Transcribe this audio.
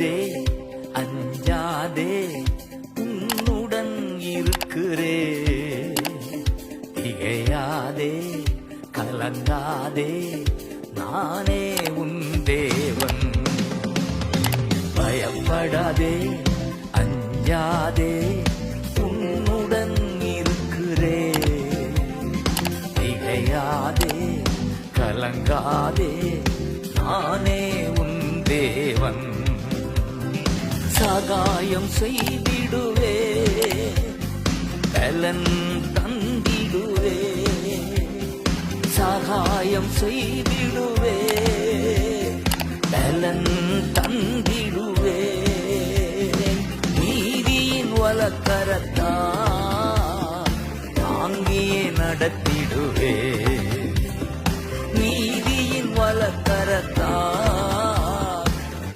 பயப்படாதே அஞ்சாதே உன்னுடன் இருக்கிறே திகையாதே கலங்காதே நானே உன் தேவன் பயப்படாதே அஞ்சாதே உன்னுடன் இருக்கிறே திகையாதே கலங்காதே நானே உன் தேவன் சகாயம் செய்திடுவே பலன் தந்திடுவே சகாயம் செய்திடுவே பலன் தந்திடுவே நீதியின் வலக்கரத்தை